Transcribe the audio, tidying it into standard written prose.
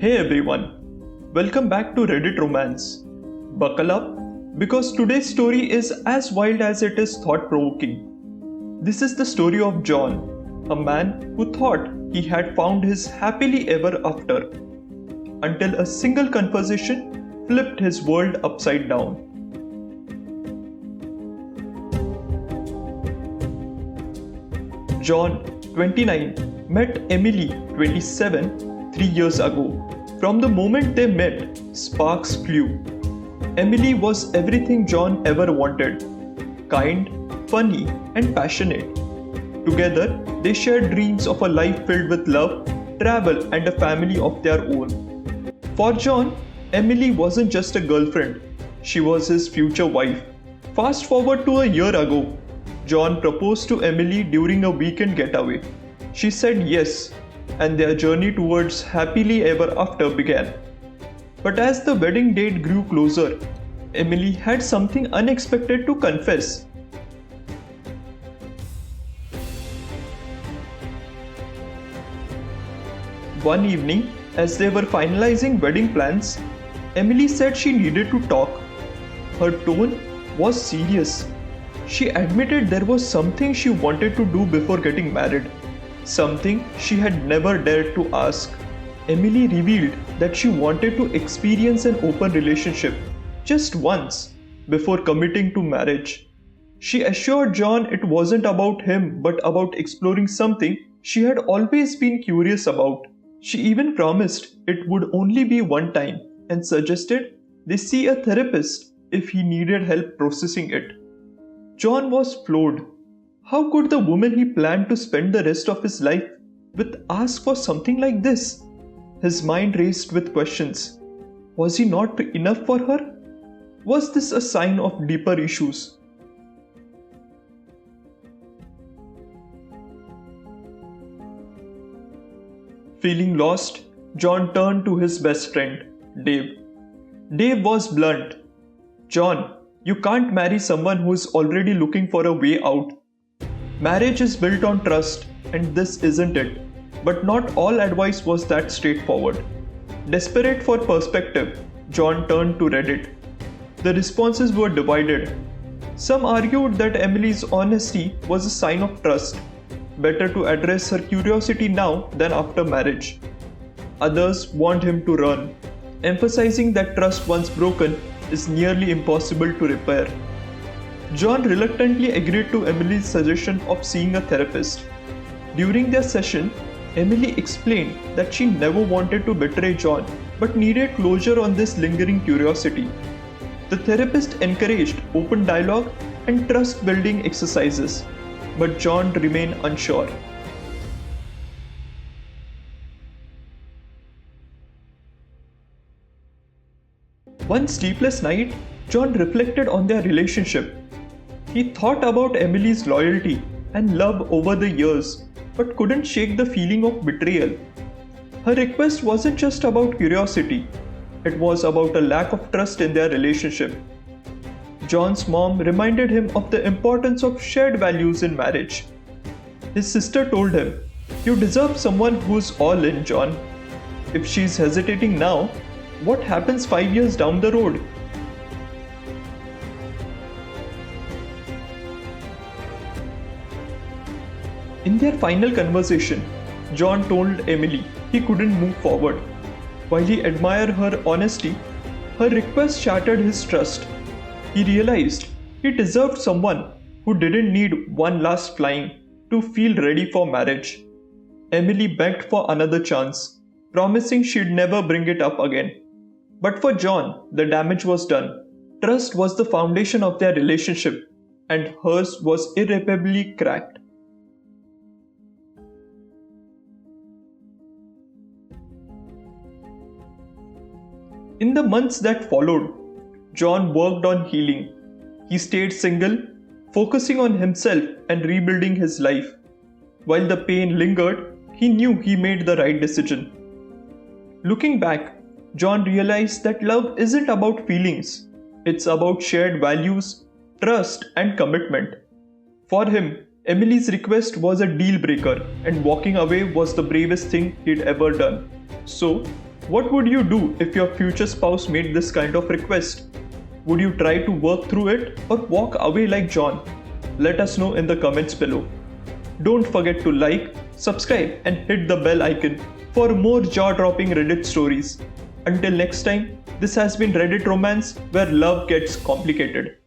Hey everyone, welcome back to Reddit Romance. Buckle up because today's story is as wild as it is thought provoking. This is the story of John, a man who thought he had found his happily ever after until a single conversation flipped his world upside down. John, 29, met Emily, 27, 3 years ago. From the moment they met, sparks flew. Emily was everything John ever wanted: kind, funny, and passionate. Together, they shared dreams of a life filled with love, travel, and a family of their own. For John, Emily wasn't just a girlfriend, she was his future wife. Fast forward to a year ago, John proposed to Emily during a weekend getaway. She said yes, and their journey towards happily ever after began. But as the wedding date grew closer, Emily had something unexpected to confess. One evening, as they were finalizing wedding plans, Emily said she needed to talk. Her tone was serious. She admitted there was something she wanted to do before getting married, something she had never dared to ask. Emily revealed that she wanted to experience an open relationship just once before committing to marriage. She assured John it wasn't about him but about exploring something she had always been curious about. She even promised it would only be one time and suggested they see a therapist if he needed help processing it. John was floored. How could the woman he planned to spend the rest of his life with ask for something like this? His mind raced with questions. Was he not enough for her? Was this a sign of deeper issues? Feeling lost, John turned to his best friend, Dave. Dave was blunt. John, you can't marry someone who is already looking for a way out. Marriage is built on trust, and this isn't it. But not all advice was that straightforward. Desperate for perspective, John turned to Reddit. The responses were divided. Some argued that Emily's honesty was a sign of trust, better to address her curiosity now than after marriage. Others warned him to run, emphasizing that trust once broken is nearly impossible to repair. John reluctantly agreed to Emily's suggestion of seeing a therapist. During their session, Emily explained that she never wanted to betray John but needed closure on this lingering curiosity. The therapist encouraged open dialogue and trust-building exercises, but John remained unsure. One sleepless night, John reflected on their relationship. He thought about Emily's loyalty and love over the years, but couldn't shake the feeling of betrayal. Her request wasn't just about curiosity, it was about a lack of trust in their relationship. John's mom reminded him of the importance of shared values in marriage. His sister told him, "You deserve someone who's all in, John. If she's hesitating now, what happens 5 years down the road?" In their final conversation, John told Emily he couldn't move forward. While he admired her honesty, her request shattered his trust. He realized he deserved someone who didn't need one last flying to feel ready for marriage. Emily begged for another chance, promising she'd never bring it up again. But for John, the damage was done. Trust was the foundation of their relationship, and hers was irreparably cracked. In the months that followed, John worked on healing. He stayed single, focusing on himself and rebuilding his life. While the pain lingered, he knew he made the right decision. Looking back, John realized that love isn't about feelings. It's about shared values, trust, and commitment. For him, Emily's request was a deal breaker, and walking away was the bravest thing he'd ever done. So, What would you do if your future spouse made this kind of request? Would you try to work through it or walk away like John? Let us know in the comments below. Don't forget to like, subscribe, and hit the bell icon for more jaw-dropping Reddit stories. Until next time, this has been Reddit Romance, where love gets complicated.